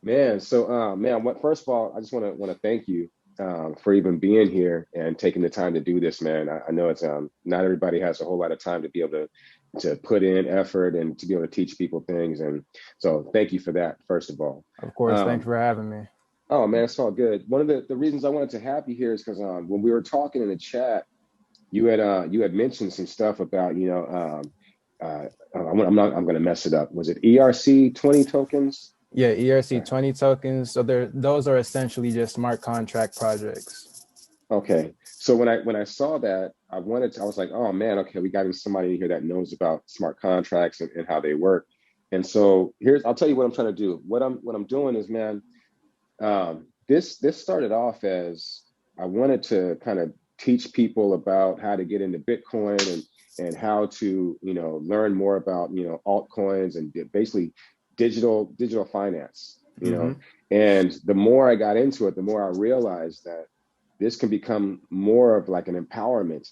Man, so man, what first of all, I just want to thank you for even being here and taking the time to do this, man. I know it's not everybody has a whole lot of time to be able to put in effort and to be able to teach people things, and so thank you for that, first of all. Of course, thanks Um, for having me. oh man, it's all good. One of the reasons I wanted to have you here is because when we were talking in the chat, you had mentioned some stuff about I'm going to mess it up. Was it ERC 20 tokens? Yeah, ERC 20 tokens. So those are essentially just smart contract projects. Okay. So when I saw that, I was like, oh man, okay, we got somebody in here that knows about smart contracts and how they work. And so I'll tell you what I'm trying to do. What I'm doing is, man, this started off as I wanted to kind of teach people about how to get into Bitcoin and how to, learn more about, altcoins and basically digital finance, Hmm. And the more I got into it, the more I realized that this can become more of like an empowerment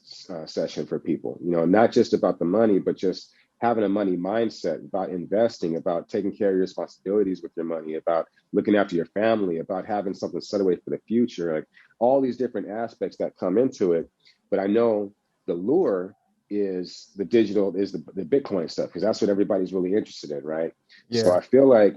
session for people, not just about the money, but just having a money mindset, about investing, about taking care of your responsibilities with your money, about looking after your family, about having something set away for the future, like all these different aspects that come into it. But I know the lure is the Bitcoin stuff, because that's what everybody's really interested in, right? So Yeah. I feel like,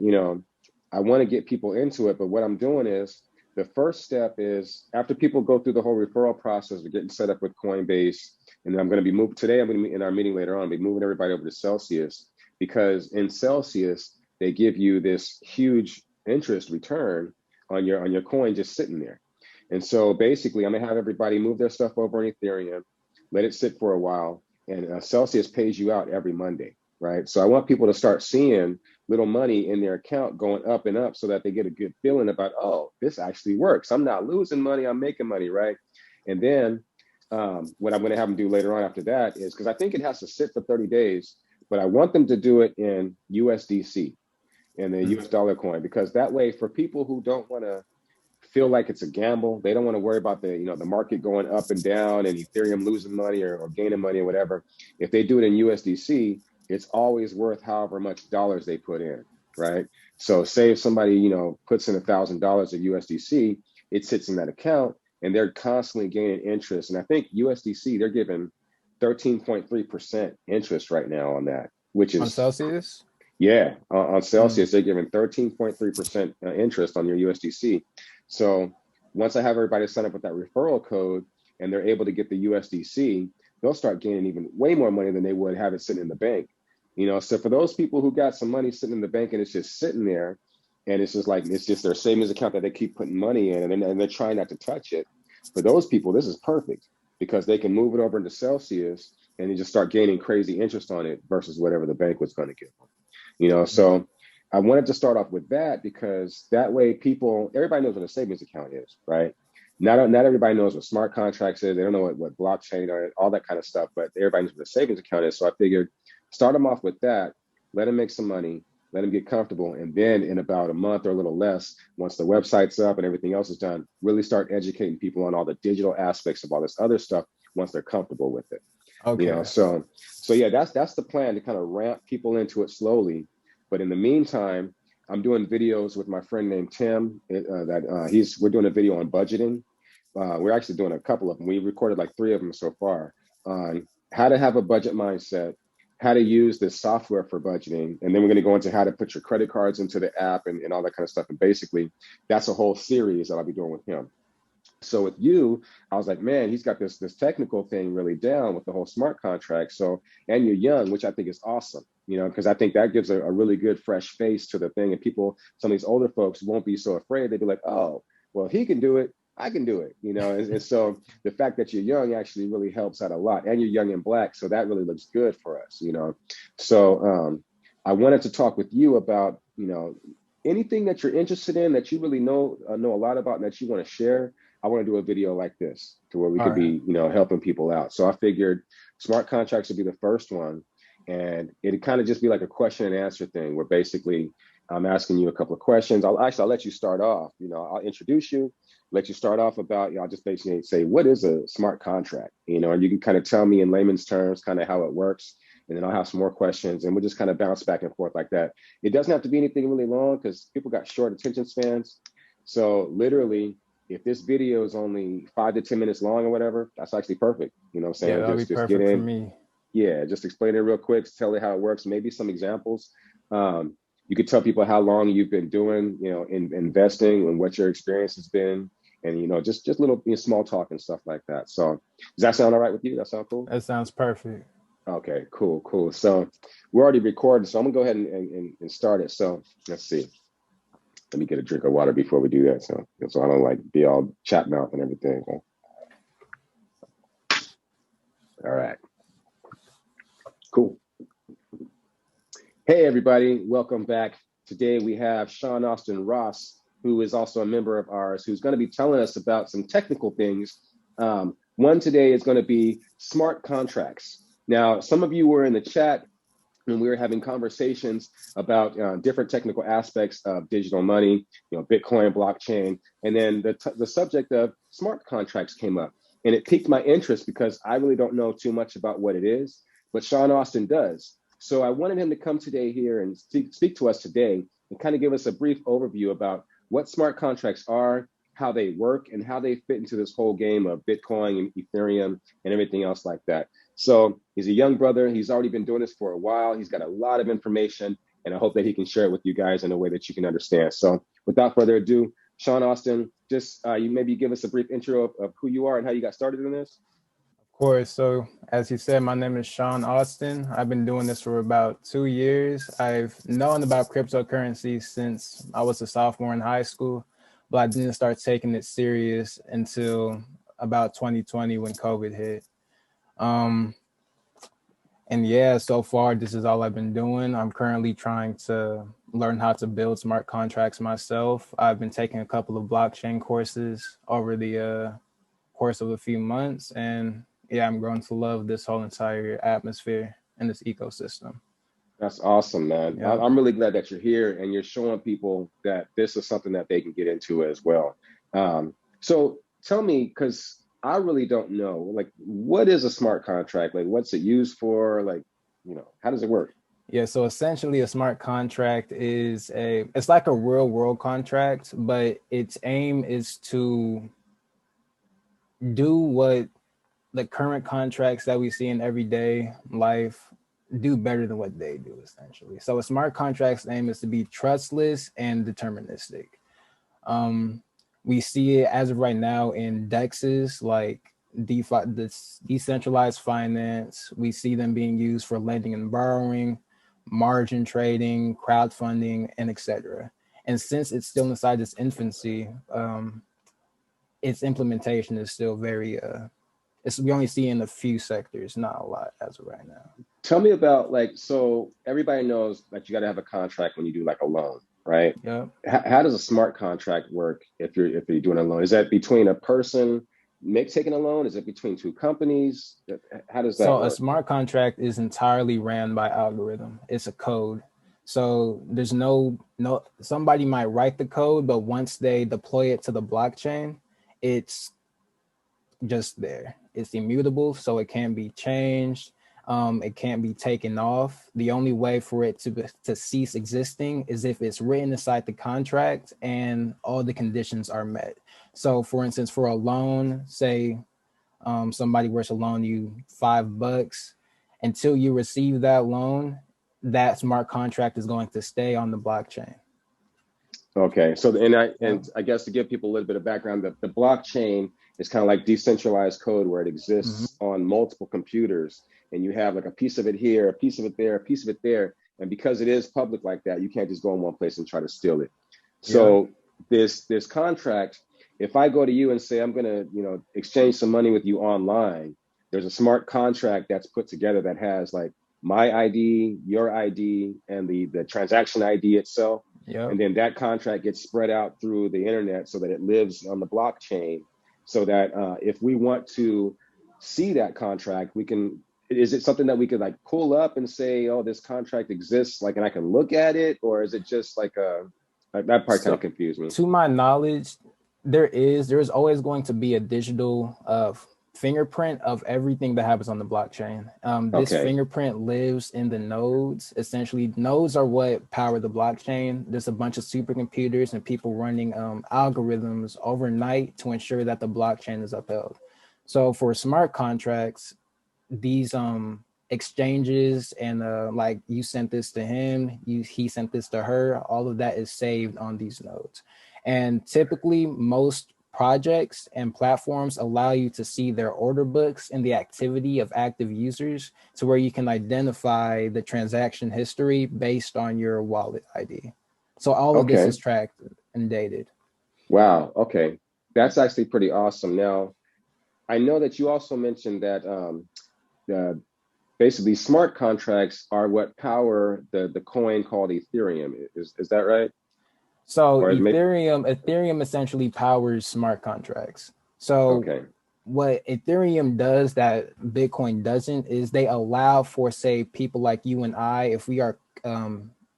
I want to get people into it, but what I'm doing is the first step is after people go through the whole referral process of getting set up with Coinbase, and then I'm going to be moved today. I'm going to be in our meeting later on, be moving everybody over to Celsius, because in Celsius they give you this huge interest return on your coin just sitting there. And so basically, I'm gonna have everybody move their stuff over in Ethereum, let it sit for a while, and Celsius pays you out every Monday, right? So I want people to start seeing little money in their account going up and up so that they get a good feeling about, oh, this actually works. I'm not losing money, I'm making money, right? And then what I'm going to have them do later on after that is, because I think it has to sit for 30 days, but I want them to do it in USDC, in the US dollar coin, because that way, for people who don't want to feel like it's a gamble, they don't want to worry about the market going up and down and Ethereum losing money or gaining money or whatever. If they do it in USDC, it's always worth however much dollars they put in, right? So say if somebody puts in $1,000 of USDC, it sits in that account and they're constantly gaining interest. And I think USDC, they're giving 13.3% interest right now on that, which On is, Celsius? yeah, on Mm. Celsius, they're giving 13.3% interest on your USDC. So once I have everybody sign up with that referral code and they're able to get the USDC, they'll start gaining even way more money than they would have it sitting in the bank. So for those people who got some money sitting in the bank and it's just sitting there, and it's just their savings account that they keep putting money in, and they're trying not to touch it. For those people, this is perfect because they can move it over into Celsius and they just start gaining crazy interest on it versus whatever the bank was going to give them. So I wanted to start off with that because that way everybody knows what a savings account is, right? Not everybody knows what smart contracts is. They don't know what blockchain or all that kind of stuff, but everybody knows what a savings account is. So I figured start them off with that, let them make some money, let them get comfortable. And then in about a month or a little less, once the website's up and everything else is done, really start educating people on all the digital aspects of all this other stuff once they're comfortable with it. Okay. So yeah, that's the plan, to kind of ramp people into it slowly. But in the meantime, I'm doing videos with my friend named Tim. We're doing a video on budgeting. We're actually doing a couple of them. We recorded like 3 of them so far on how to have a budget mindset, how to use this software for budgeting, and then we're going to go into how to put your credit cards into the app and all that kind of stuff. And basically, that's a whole series that I'll be doing with him. So with you, I was like, man, he's got this technical thing really down with the whole smart contract. So, and you're young, which I think is awesome, because I think that gives a really good fresh face to the thing. And some of these older folks won't be so afraid. They'd be like, oh, well, he can do it, I can do it. And so the fact that you're young actually really helps out a lot. And you're young and black, so that really looks good for us. So I wanted to talk with you about, anything that you're interested in that you really know a lot about and that you want to share. I want to do a video like this to where we All could right. be, helping people out. So I figured smart contracts would be the first one. And it'd kind of just be like a question and answer thing where basically I'm asking you a couple of questions. I'll let you start off. I'll introduce you, let you start off about, I'll just basically say, what is a smart contract? And you can kind of tell me in layman's terms kind of how it works. and then I'll have some more questions, and we'll just kind of bounce back and forth like that. It doesn't have to be anything really long because people got short attention spans. So literally, if this video is only 5 to 10 minutes long or whatever, that's actually perfect. You know what I'm saying? Yeah, that'll be Just get perfect for in. me. Yeah, just explain it real quick, tell it how it works, maybe some examples. You could tell people how long you've been doing, in investing and what your experience has been, and just little small talk and stuff like that. So does that sound all right with you? That sound cool? That sounds perfect. Okay, cool. So we're already recording, so I'm gonna go ahead and start it. So let's see. Let me get a drink of water before we do that, so I don't like be all chat mouth and everything. So. All right. Cool. Hey, everybody. Welcome back. Today we have Shaun Austin Ross, who is also a member of ours, who's going to be telling us about some technical things. One today is going to be smart contracts. Now, some of you were in the chat when we were having conversations about different technical aspects of digital money, Bitcoin, blockchain, and then the subject of smart contracts came up. And it piqued my interest because I really don't know too much about what it is, but Shaun Austin does. So I wanted him to come today here and speak to us today and kind of give us a brief overview about what smart contracts are, how they work, and how they fit into this whole game of Bitcoin and Ethereum and everything else like that. So he's a young brother. He's already been doing this for a while. He's got a lot of information, and I hope that he can share it with you guys in a way that you can understand. So without further ado, Shaun Austin, just you maybe give us a brief intro of who you are and how you got started in this. Of course. So as you said, my name is Shaun Austin. I've been doing this for about 2 years. I've known about cryptocurrency since I was a sophomore in high school, but I didn't start taking it serious until about 2020 when COVID hit. And yeah, so far, this is all I've been doing. I'm currently trying to learn how to build smart contracts myself. I've been taking a couple of blockchain courses over the course of a few months. And yeah, I'm growing to love this whole entire atmosphere and this ecosystem. That's awesome, man. Yeah. I'm really glad that you're here and you're showing people that this is something that they can get into as well. So tell me, because I really don't know, like, what is a smart contract? Like, what's it used for? Like, how does it work? Yeah, so essentially a smart contract it's like a real world contract, but its aim is to do what the current contracts that we see in everyday life do better than what they do, essentially. So a smart contract's aim is to be trustless and deterministic. We see it as of right now in DEXs like DeFi, this decentralized finance. We see them being used for lending and borrowing, margin trading, crowdfunding, and etc. And since it's still inside its infancy, its implementation is still very we only see in a few sectors, not a lot as of right now. Tell me about so everybody knows that you got to have a contract when you do like a loan, right? Yeah. How does a smart contract work if you're doing a loan? Is that between a person taking a loan? Is it between two companies? How does that work? A smart contract is entirely ran by algorithm. It's a code. So there's no somebody might write the code, but once they deploy it to the blockchain, it's just there. It's immutable, so it can't be changed. It can't be taken off. The only way for it to cease existing is if it's written inside the contract and all the conditions are met. So for instance, for a loan, say somebody were to loan you $5, until you receive that loan, that smart contract is going to stay on the blockchain. Okay, so I guess to give people a little bit of background, the blockchain is kind of like decentralized code where it exists on multiple computers, and you have like a piece of it here, a piece of it there, a piece of it there, and because it is public like that, you can't just go in one place and try to steal it. So this contract, if I go to you and say I'm going to exchange some money with you online, there's a smart contract that's put together that has like my ID, your ID, and the transaction ID itself. Yep. And then that contract gets spread out through the internet so that it lives on the blockchain, so that if we want to see that contract, we can. Is it something that we could like pull up and say, oh, this contract exists, like, and I can look at it? Or is it just like that part kind of confused me? To my knowledge, there is always going to be a digital fingerprint of everything that happens on the blockchain. This Okay. fingerprint lives in the nodes. Essentially, nodes are what power the blockchain. There's a bunch of supercomputers and people running algorithms overnight to ensure that the blockchain is upheld. So for smart contracts, these exchanges and like you sent this to him, he sent this to her, all of that is saved on these nodes. And typically most projects and platforms allow you to see their order books and the activity of active users to where you can identify the transaction history based on your wallet ID. So all of this Okay. is tracked and dated. Wow. Okay. That's actually pretty awesome. Now, I know that you also mentioned that the basically smart contracts are what power the coin called Ethereum. Is that right? So Or is maybe Ethereum essentially powers smart contracts. So okay. what Ethereum does that Bitcoin doesn't is they allow for, say, people like you and I, if we are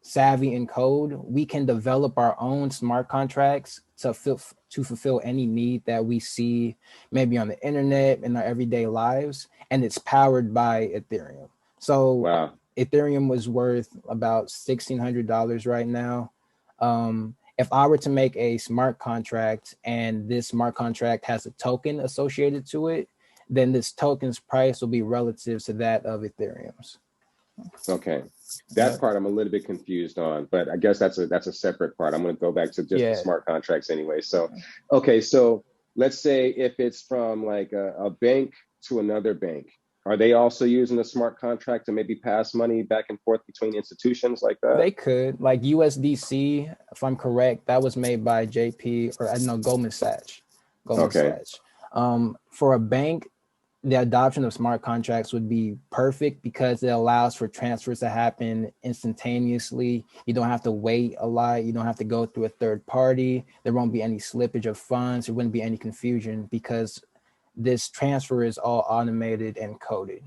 savvy in code, we can develop our own smart contracts to fulfill any need that we see maybe on the internet in our everyday lives, and it's powered by Ethereum. So Wow. Ethereum was worth about $1,600 right now. If I were to make a smart contract and this smart contract has a token associated to it, then this token's price will be relative to that of Ethereum's. Okay. That Yep. part I'm a little bit confused on, but I guess that's a separate part. I'm going to go back to just the Yeah. smart contracts anyway. So, okay, so let's say if it's from like a bank to another bank, are they also using a smart contract to maybe pass money back and forth between institutions like that? They could, like USDC, if I'm correct, that was made by JP, or I know Goldman Sachs. Goldman Okay. Sachs. For a bank, the adoption of smart contracts would be perfect because it allows for transfers to happen instantaneously. You don't have to wait a lot. You don't have to go through a third party. There won't be any slippage of funds. There wouldn't be any confusion because this transfer is all automated and coded.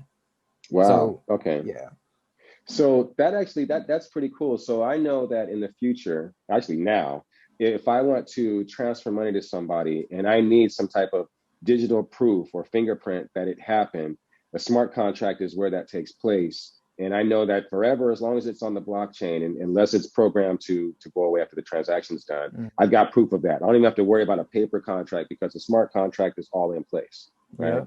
Wow. So, Okay. yeah, So that actually that's pretty cool. So I know that in the future, actually now, if I want to transfer money to somebody and I need some type of digital proof or fingerprint that it happened, a smart contract is where that takes place. And I know that forever, as long as it's on the blockchain and unless it's programmed to go away after the transaction's done, mm, I've got proof of that. I don't even have to worry about a paper contract because the smart contract is all in place, right? yeah.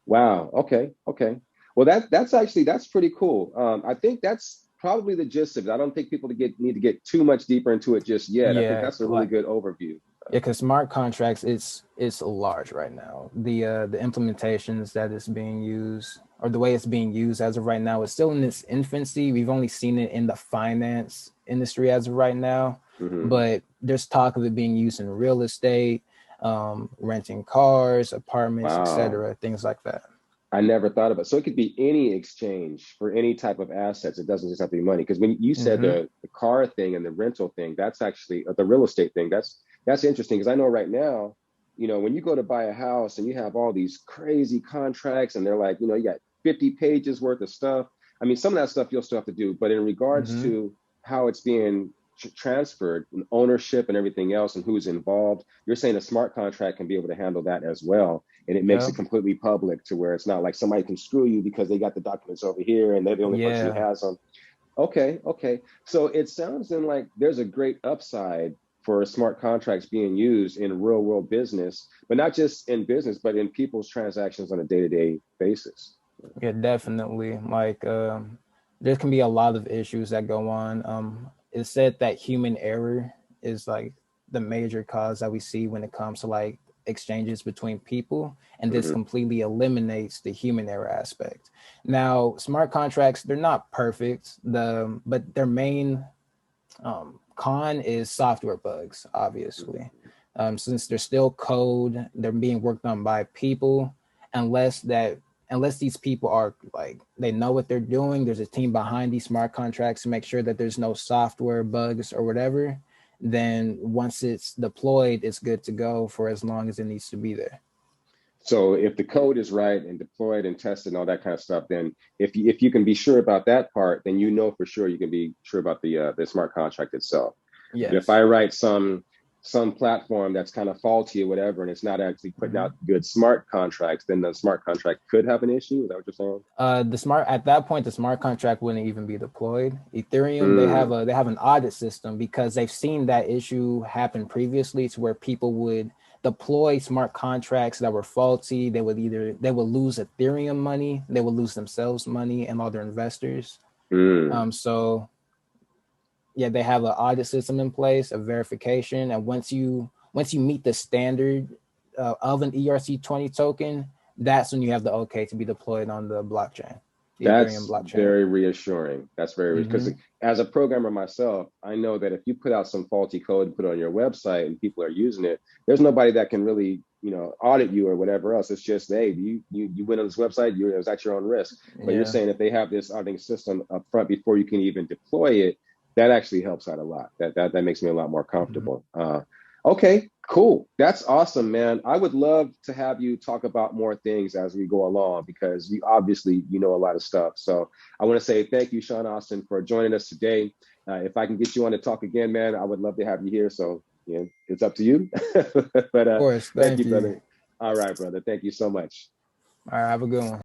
Wow. Okay. Okay. Well, that's pretty cool. I think that's probably the gist of it. I don't think people need to get too much deeper into it just yet. I think Yeah, that's a really like good overview. yeah, because smart contracts it's large right now. The implementations that is being used or the way it's being used as of right now is still in its infancy. We've only seen it in the finance industry as of right now, Hmm. but there's talk of it being used in real estate, renting cars, apartments, Wow. etc., things like that. I never thought about it. So it could be any exchange for any type of assets. It doesn't just have to be money. Because when you said Mm-hmm. the car thing and the rental thing, that's actually the real estate thing. That's interesting because I know right now, when you go to buy a house and you have all these crazy contracts and they're like, you got 50 pages worth of stuff. I mean, some of that stuff you'll still have to do, but in regards Mm-hmm. to how it's being transferred and ownership and everything else and who's involved, you're saying a smart contract can be able to handle that as well, and it makes Yeah. it completely public to where it's not like somebody can screw you because they got the documents over here and they're the only person who Yeah. has them. Okay, okay. So it sounds then like there's a great upside for smart contracts being used in real world business, but not just in business, but in people's transactions on a day-to-day basis. Yeah, definitely. Like, there can be a lot of issues that go on. It's said that human error is like the major cause that we see when it comes to like exchanges between people, and this Hmm. completely eliminates the human error aspect. Now, smart contracts, they're not perfect. But their main con is software bugs, obviously. Since they're still code, they're being worked on by people. Unless that, unless these people are like they know what they're doing, there's a team behind these smart contracts to make sure that there's no software bugs or whatever. Then once it's deployed, it's good to go for as long as it needs to be there. So if the code is right and deployed and tested and all that kind of stuff, then if you can be sure about that part, then for sure you can be sure about the smart contract itself. But if Yes. I write some platform that's kind of faulty or whatever, and it's not actually putting out good smart contracts, then the smart contract could have an issue. Is that what you're saying? At that point, the smart contract wouldn't even be deployed. Ethereum, Mm. they have an audit system because they've seen that issue happen previously, to where people would deploy smart contracts that were faulty. They would lose Ethereum money, they would lose themselves money and all their investors. Mm. So yeah, they have an audit system in place, a verification, and once you meet the standard of an ERC20 token, that's when you have the okay to be deployed on the blockchain, the Ethereum That's blockchain. very reassuring. That's very, because as a programmer myself, I know that if you put out some faulty code and put it on your website and people are using it, there's nobody that can really, audit you or whatever else. It's just, hey, you went on this website, it was at your own risk. But you're saying if they have this auditing system up front before you can even deploy it, that actually helps out a lot. That makes me a lot more comfortable. Okay, cool. That's awesome, man. I would love to have you talk about more things as we go along, because you obviously know a lot of stuff. So I want to say thank you, Shaun Austin, for joining us today. If I can get you on to talk again, man, I would love to have you here. So it's up to you. But Of course, thank thank you, you. brother. All right, brother. Thank you so much. All right, have a good one.